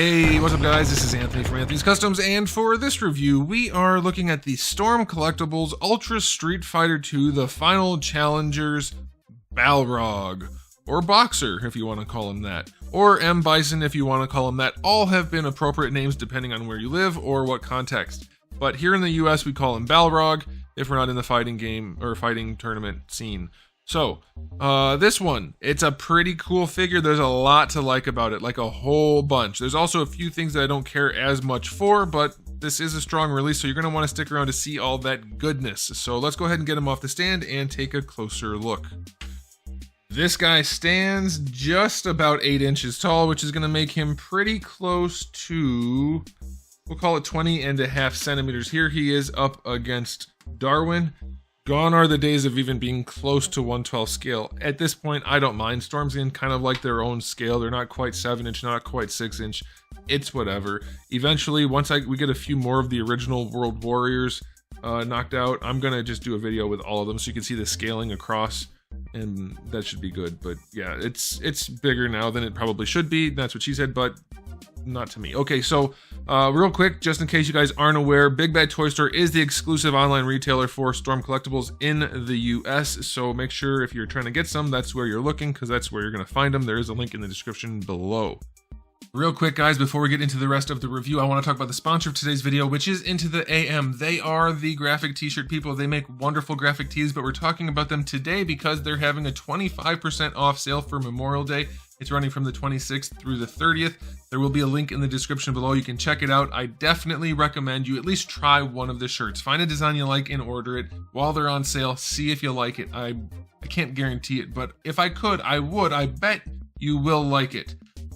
Hey, what's up guys? This is Anthony from Anthony's Customs, and for this review, we are looking at the Storm Collectibles Ultra Street Fighter 2, the Final Challengers BALROG, or Boxer if you want to call him that, or M. Bison if you want to call him that. All have been appropriate names depending on where you live or what context. But here in the US we call him BALROG if we're not in the fighting game or fighting tournament scene. So, this one, it's a pretty cool figure. There's a lot to like about it, like a whole bunch. There's also a few things that I don't care as much for, but this is a strong release, so you're going to want to stick around to see all that goodness. So let's go ahead and get him off the stand and take a closer look. This guy stands just about 8 inches tall, which is going to make him pretty close to, we'll call it 20.5 centimeters. Here he is up against Darwin. Gone are the days of even being close to 1/12 scale. At this point, I don't mind. Storm's in kind of like their own scale. They're not quite 7 inch, not quite 6 inch. It's whatever. Eventually, once we get a few more of the original World Warriors knocked out, I'm going to just do a video with all of them so you can see the scaling across, and that should be good. But yeah, it's bigger now than it probably should be. That's what she said, but not to me. Okay, so real quick, just in case you guys aren't aware, Big Bad Toy Store is the exclusive online retailer for Storm Collectibles in the US, so make sure if you're trying to get some, that's where you're looking, because that's where you're going to find them. There is a link in the description below. Real quick guys, before we get into the rest of the review, I want to talk about the sponsor of today's video, which is Into the AM. They are the graphic t-shirt people. They make wonderful graphic tees, but we're talking about them today because they're having a 25% off sale for Memorial Day. It's running from the 26th through the 30th. There will be a link in the description below. You can check it out. I definitely recommend you at least try one of the shirts. Find a design you like and order it while they're on sale. See if you like it. I can't guarantee it, but if I could, I would. I bet you will like it.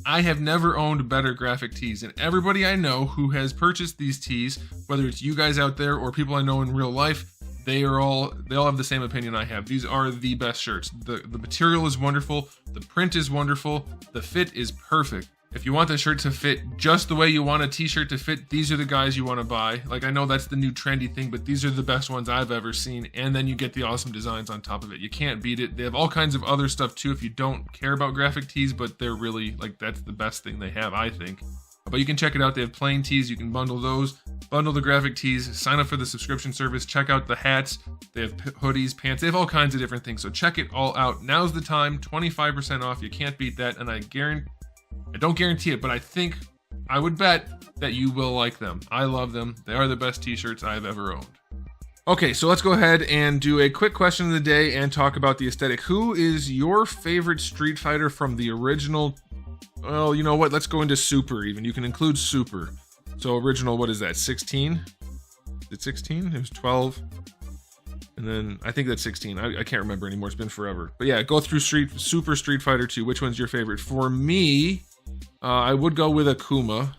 I have never owned better graphic tees, and everybody I know who has purchased these tees, whether it's you guys out there or people I know in real life, they all have the same opinion I have. These are the best shirts. The material is wonderful, the print is wonderful, the fit is perfect. If you want the shirt to fit just the way you want a t-shirt to fit, these are the guys you want to buy. Like, I know that's the new trendy thing, but these are the best ones I've ever seen, and then you get the awesome designs on top of it. You can't beat it. They have all kinds of other stuff too if you don't care about graphic tees, but they're really, like, that's the best thing they have, I think. But you can check it out. They have plain tees. You can bundle those, bundle the graphic tees, sign up for the subscription service, check out the hats. They have hoodies, pants. They have all kinds of different things. So check it all out. Now's the time. 25% off. You can't beat that. And I don't guarantee it, but I would bet that you will like them. I love them. They are the best t-shirts I've ever owned. Okay, so let's go ahead and do a quick question of the day and talk about the aesthetic. Who is your favorite Street Fighter from the original? Well, you know what? Let's go into Super even. You can include Super. So original, what is that? 16? Is it 16? It was 12. And then I think that's 16. I can't remember anymore. It's been forever. But yeah, go through Super Street Fighter 2. Which one's your favorite? For me, I would go with Akuma.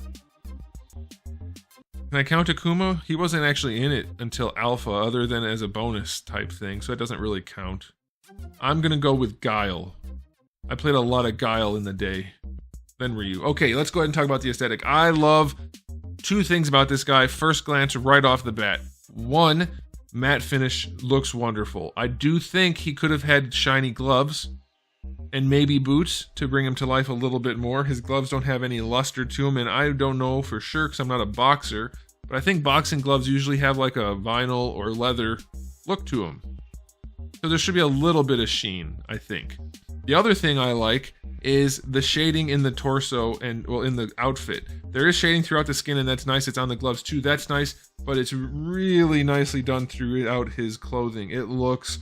Can I count Akuma? He wasn't actually in it until Alpha, other than as a bonus type thing, so that doesn't really count. I'm gonna go with Guile. I played a lot of Guile in the day. Then Ryu. Okay, let's go ahead and talk about the aesthetic. I love two things about this guy. First glance, right off the bat. One, matte finish looks wonderful. I do think he could have had shiny gloves and maybe boots to bring him to life a little bit more. His gloves don't have any luster to them, and I don't know for sure because I'm not a boxer, but I think boxing gloves usually have like a vinyl or leather look to them. So there should be a little bit of sheen, I think. The other thing I like is the shading in the torso and, well, in the outfit. There is shading throughout the skin, and that's nice. It's on the gloves too. That's nice, but it's really nicely done throughout his clothing. It looks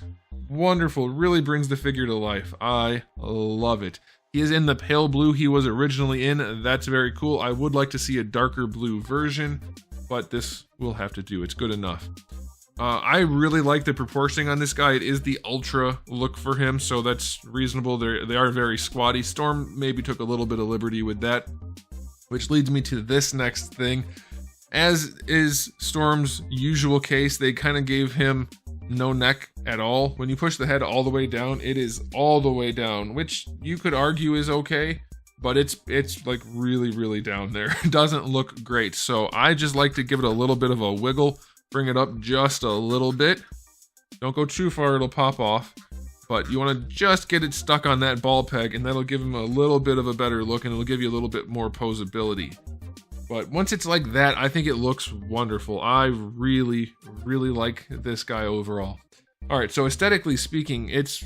wonderful. Really brings the figure to life. I love it. He is in the pale blue he was originally in. That's very cool. I would like to see a darker blue version, but this will have to do. It's good enough. I really like the proportioning on this guy. It is the ultra look for him, so that's reasonable. They are very squatty. Storm maybe took a little bit of liberty with that, which leads me to this next thing. As is Storm's usual case, they kind of gave him no neck at all. When you push the head all the way down, it is all the way down, which you could argue is okay, but it's like really down there. It doesn't look great, so I just like to give it a little bit of a wiggle. Bring it up just a little bit. Don't go too far, it'll pop off. but you want to just get it stuck on that ball peg, and that'll give him a little bit of a better look, and it'll give you a little bit more posability. But once it's like that, I think it looks wonderful. I really, really like this guy overall. All right, so aesthetically speaking, it's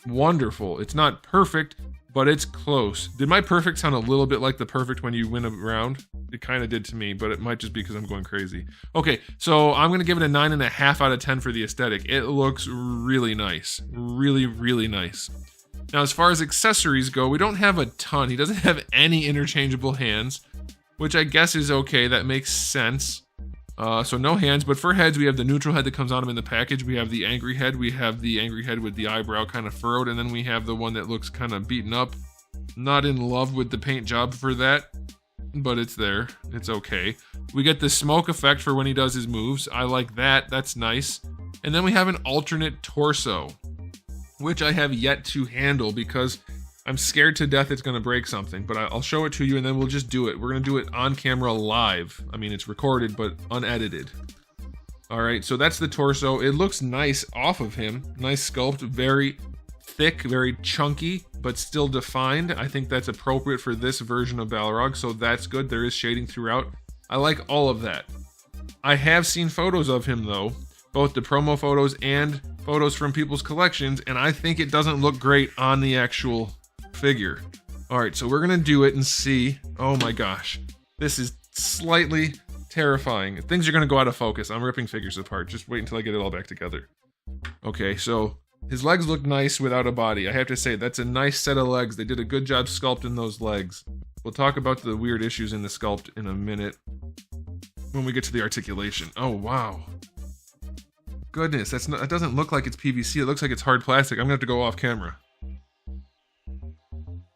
wonderful. It's not perfect, but it's close. Did my perfect sound a little bit like the perfect when you win a round? It kind of did to me, but it might just be because I'm going crazy. Okay, so I'm going to give it a 9.5 out of 10 for the aesthetic. It looks really nice. Really, really nice. Now, as far as accessories go, we don't have a ton. He doesn't have any interchangeable hands, which I guess is okay. That makes sense. So no hands, but for heads, we have the neutral head that comes on him in the package. We have the angry head. We have the angry head with the eyebrow kind of furrowed, and then we have the one that looks kind of beaten up. Not in love with the paint job for that, but it's there. It's okay. We get the smoke effect for when he does his moves. I like that. That's nice. And then we have an alternate torso, which I have yet to handle because I'm scared to death it's going to break something, but I'll show it to you and then we'll just do it. We're going to do it on camera live. I mean, it's recorded, but unedited. All right, so that's the torso. It looks nice off of him. Nice sculpt, very thick, very chunky, but still defined. I think that's appropriate for this version of Balrog, so that's good. There is shading throughout. I like all of that. I have seen photos of him though, both the promo photos and photos from people's collections, and I think it doesn't look great on the actual figure. All right, so we're gonna do it and see. Oh my gosh, this is slightly terrifying. Things are gonna go out of focus. I'm ripping figures apart. Just wait until I get it all back together. Okay, so his legs look nice without a body. I have to say, that's a nice set of legs. They did a good job sculpting those legs. We'll talk about the weird issues in the sculpt in a minute when we get to the articulation. Oh wow, goodness, that doesn't look like it's PVC. It looks like it's hard plastic. I'm gonna have to go off camera.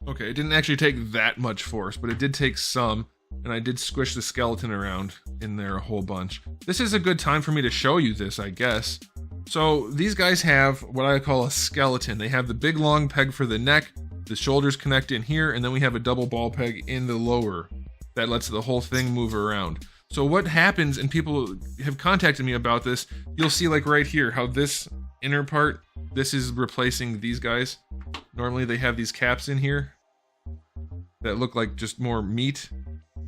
Okay, it didn't actually take that much force, but it did take some, and I did squish the skeleton around in there a whole bunch. This is a good time for me to show you this, I guess. So these guys have what I call a skeleton. They have the big long peg for the neck, the shoulders connect in here, and then we have a double ball peg in the lower that lets the whole thing move around. So what happens, and people have contacted me about this, you'll see like right here how this inner part, this is replacing these guys. Normally they have these caps in here that look like just more meat,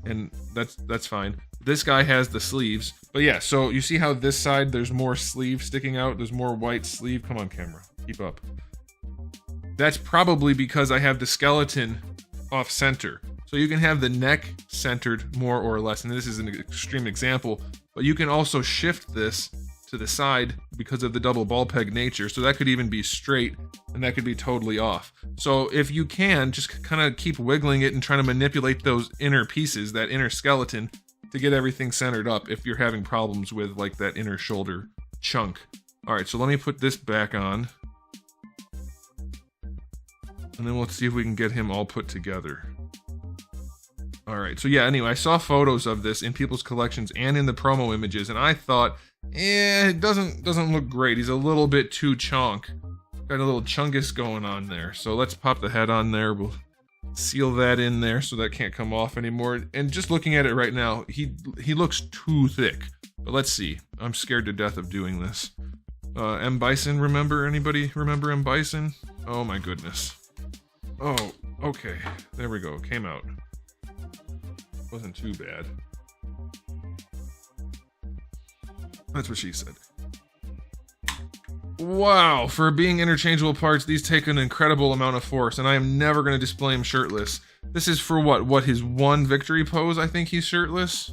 and that's fine. This guy has the sleeves, but yeah, so you see how this side there's more sleeve sticking out, there's more white sleeve. Come on camera, keep up. That's probably because I have the skeleton off center. So you can have the neck centered more or less, and this is an extreme example, but you can also shift this to the side because of the double ball peg nature. So that could even be straight, and that could be totally off. So if you can, just kind of keep wiggling it and trying to manipulate those inner pieces, that inner skeleton, to get everything centered up if you're having problems with like that inner shoulder chunk. All right, so let me put this back on, and then we'll see if we can get him all put together. All right, so yeah, anyway, I saw photos of this in people's collections and in the promo images, and I thought, it doesn't look great. He's a little bit too chonk. Got a little chungus going on there. So let's pop the head on there. We'll seal that in there so that can't come off anymore. And just looking at it right now, he looks too thick. But let's see. I'm scared to death of doing this. M. Bison, remember? Anybody remember M. Bison? Oh my goodness. Oh, okay. There we go. Came out. Wasn't too bad. That's what she said. Wow, for being interchangeable parts, these take an incredible amount of force, and I am never going to display him shirtless. This is for what, his one victory pose, I think he's shirtless?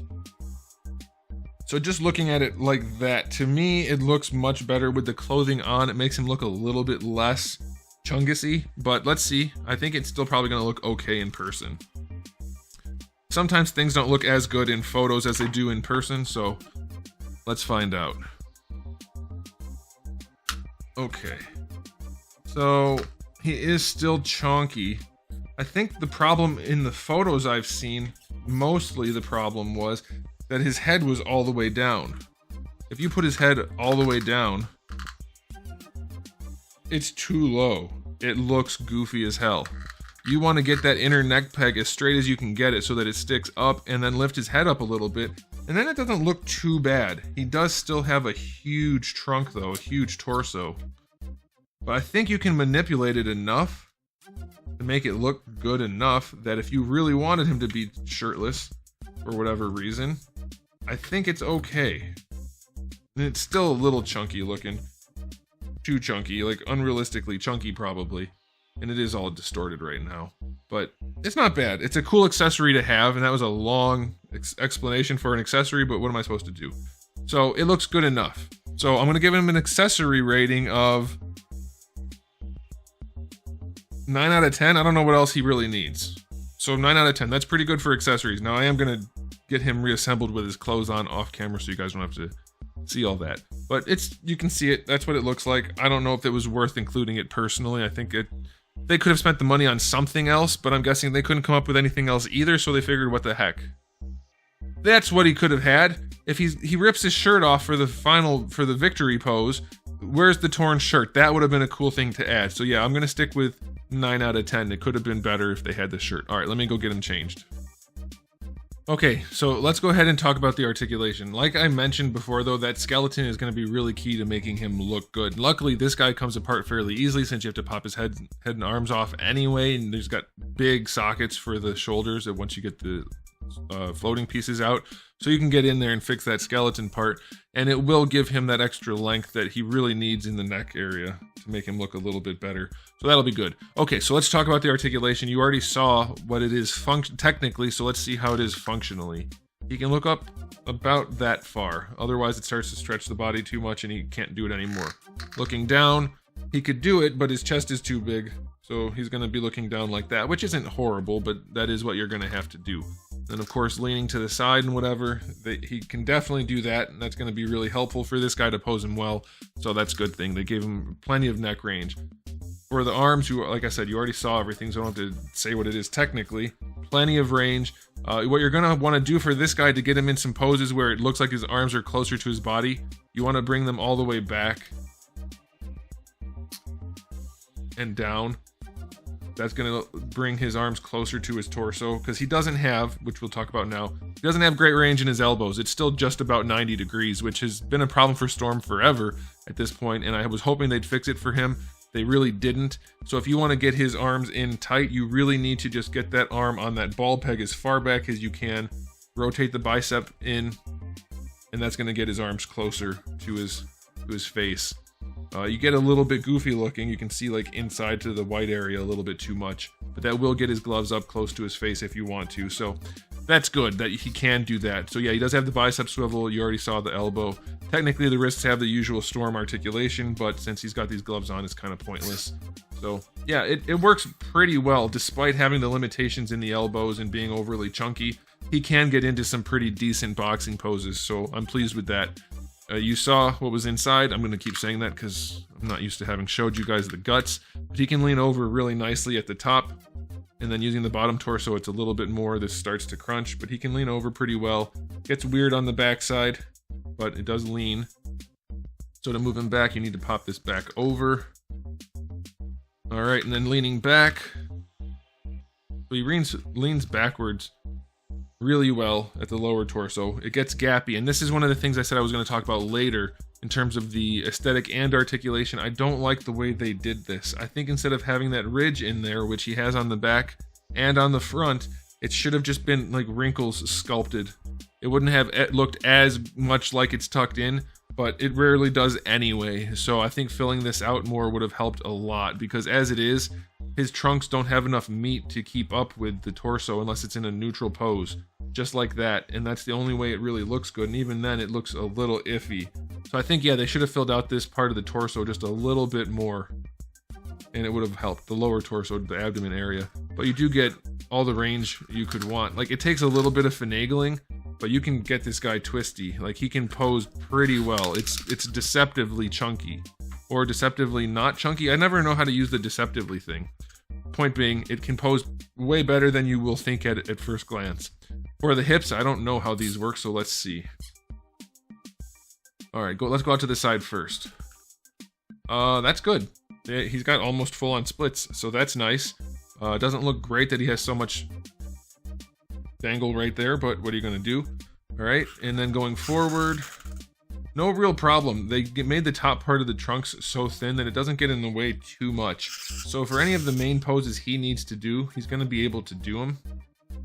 So just looking at it like that, to me, it looks much better with the clothing on. It makes him look a little bit less chungusy, but let's see. I think it's still probably going to look okay in person. Sometimes things don't look as good in photos as they do in person, so let's find out. Okay, so he is still chonky. I think the problem in the photos I've seen, mostly the problem was that his head was all the way down. If you put his head all the way down, it's too low. It looks goofy as hell. You want to get that inner neck peg as straight as you can get it so that it sticks up, and then lift his head up a little bit, and then it doesn't look too bad. He does still have a huge trunk though, a huge torso. but I think you can manipulate it enough to make it look good enough that if you really wanted him to be shirtless for whatever reason, I think it's okay. And it's still a little chunky looking. Too chunky, like unrealistically chunky probably. And it is all distorted right now. But it's not bad. It's a cool accessory to have, and that was a long explanation for an accessory, but what am I supposed to do? So it looks good enough. So I'm going to give him an accessory rating of 9 out of 10. I don't know what else he really needs. So 9 out of 10. That's pretty good for accessories. Now I am going to get him reassembled with his clothes on off camera so you guys don't have to see all that. But you can see it. That's what it looks like. I don't know if it was worth including it personally. I think they could have spent the money on something else, but I'm guessing they couldn't come up with anything else either, so they figured, what the heck. That's what he could have had. If he rips his shirt off for the victory pose, where's the torn shirt? That would have been a cool thing to add. So yeah, I'm going to stick with 9 out of 10. It could have been better if they had the shirt. All right, let me go get him changed. Okay, so let's go ahead and talk about the articulation. Like I mentioned before though, that skeleton is going to be really key to making him look good. Luckily, this guy comes apart fairly easily since you have to pop his head and arms off anyway, and there's got big sockets for the shoulders once you get the floating pieces out. So you can get in there and fix that skeleton part, and it will give him that extra length that he really needs in the neck area to make him look a little bit better. So that'll be good. Okay, so let's talk about the articulation. You already saw what it is technically, so let's see how it is functionally. He can look up about that far. Otherwise, it starts to stretch the body too much and he can't do it anymore. Looking down, he could do it, but his chest is too big. So he's going to be looking down like that, which isn't horrible, but that is what you're going to have to do. And of course, leaning to the side and whatever, he can definitely do that, and that's going to be really helpful for this guy to pose him well. So that's a good thing. They gave him plenty of neck range. For the arms, like I said, you already saw everything, so I don't have to say what it is technically. Plenty of range. What you're going to want to do for this guy to get him in some poses where it looks like his arms are closer to his body, you want to bring them all the way back and down. That's going to bring his arms closer to his torso, because he doesn't have, which we'll talk about now, he doesn't have great range in his elbows. It's still just about 90 degrees, which has been a problem for Storm forever at this point, and I was hoping they'd fix it for him. They really didn't. So if you want to get his arms in tight, you really need to just get that arm on that ball peg as far back as you can, rotate the bicep in, and that's going to get his arms closer to his face. You get a little bit goofy looking. You can see like inside to the white area a little bit too much, but that will get his gloves up close to his face if you want to. So that's good that he can do that. So yeah, he does have the bicep swivel. You already saw the elbow. Technically the wrists have the usual Storm articulation, but since he's got these gloves on, it's kind of pointless. So yeah, it works pretty well despite having the limitations in the elbows and being overly chunky. He can get into some pretty decent boxing poses, so I'm pleased with that. You saw what was inside. I'm going to keep saying that because I'm not used to having showed you guys the guts. But he can lean over really nicely at the top. And then using the bottom torso, it's a little bit more. This starts to crunch, but he can lean over pretty well. Gets weird on the backside, but it does lean. So to move him back, you need to pop this back over. All right, and then leaning back. So he leans backwards really well at the lower torso. It gets gappy, and this is one of the things I said I was going to talk about later in terms of the aesthetic and articulation. I don't like the way they did this. I think instead of having that ridge in there, which he has on the back and on the front, it should have just been like wrinkles sculpted. It wouldn't have looked as much like it's tucked in, but it rarely does anyway. So I think filling this out more would have helped a lot, because as it is, his trunks don't have enough meat to keep up with the torso unless it's in a neutral pose, just like that. And that's the only way it really looks good. And even then it looks a little iffy. So I think, yeah, they should have filled out this part of the torso just a little bit more, and it would have helped the lower torso, the abdomen area. But you do get all the range you could want. Like, it takes a little bit of finagling, but you can get this guy twisty. Like, he can pose pretty well. It's deceptively chunky, or deceptively not chunky. I never know how to use the deceptively thing. Point being, it can pose way better than you will think at first glance. For the hips, I don't know how these work, so let's see. All right, let's go out to the side first. That's good. He's got almost full-on splits, so that's nice. It doesn't look great that he has so much dangle right there, but what are you going to do? All right, and then going forward, No real problem. They made the top part of the trunks so thin that it doesn't get in the way too much. So for any of the main poses he needs to do, he's going to be able to do them.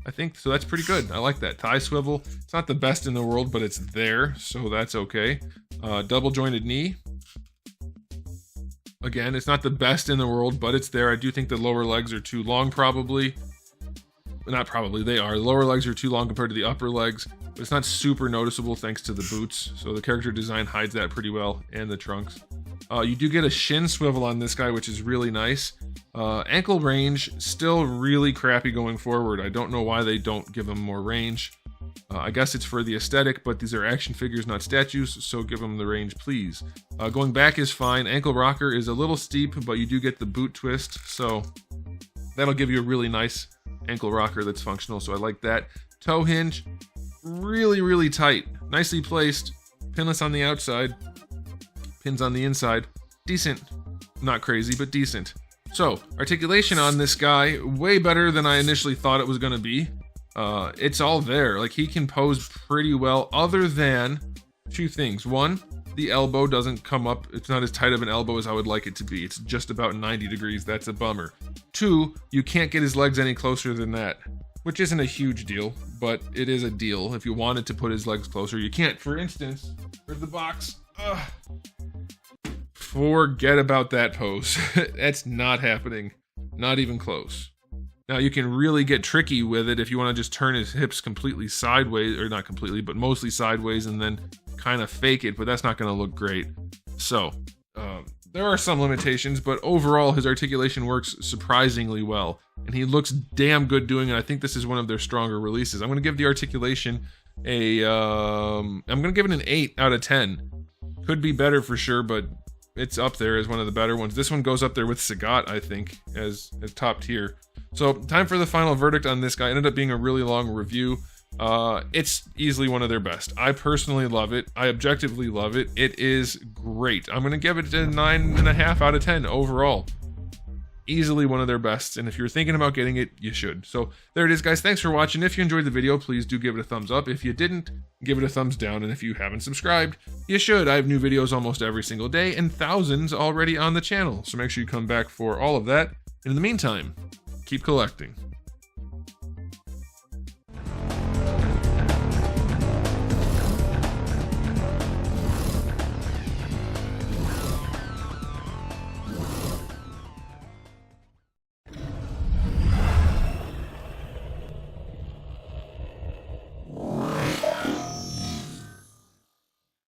I think, so that's pretty good. I like that. Thigh swivel. It's not the best in the world, but it's there, so that's okay. Double jointed knee. Again, it's not the best in the world, but it's there. I do think the lower legs are too long, probably. Not probably, they are. The lower legs are too long compared to the upper legs, but it's not super noticeable thanks to the boots. So the character design hides that pretty well, and the trunks. You do get a shin swivel on this guy, which is really nice. Ankle range, still really crappy going forward. I don't know why they don't give him more range. I guess it's for the aesthetic, but these are action figures, not statues, so give them the range, please. Going back is fine. Ankle rocker is a little steep, but you do get the boot twist, so that'll give you a really nice ankle rocker that's functional, so I like that. Toe hinge, really, really tight. Nicely placed. Pinless on the outside. Pins on the inside. Decent. Not crazy, but decent. So, articulation on this guy, way better than I initially thought it was going to be. It's all there. Like, he can pose pretty well, other than two things. One, the elbow doesn't come up. It's not as tight of an elbow as I would like it to be. It's just about 90 degrees. That's a bummer. Two, you can't get his legs any closer than that, which isn't a huge deal, but it is a deal. If you wanted to put his legs closer, you can't. For instance, where's the box? Forget about that pose. That's not happening. Not even close. Now, you can really get tricky with it if you want to just turn his hips completely sideways, or not completely, but mostly sideways, and then kind of fake it, but that's not going to look great. So, there are some limitations, but overall, his articulation works surprisingly well, and he looks damn good doing it. I think this is one of their stronger releases. I'm going to give the articulation I'm going to give it an 8 out of 10. Could be better for sure, but it's up there as one of the better ones. This one goes up there with Sagat, I think, as top tier. So, time for the final verdict on this guy. It ended up being a really long review. It's easily one of their best. I personally love it. I objectively love it. It is great. I'm going to give it a 9.5 out of 10 overall. Easily one of their best, and if you're thinking about getting it, you should. So there it is, guys. Thanks for watching. If you enjoyed the video, please do give it a thumbs up. If you didn't, give it a thumbs down, and if you haven't subscribed, you should. I have new videos almost every single day, and thousands already on the channel, so make sure you come back for all of that. And in the meantime, keep collecting.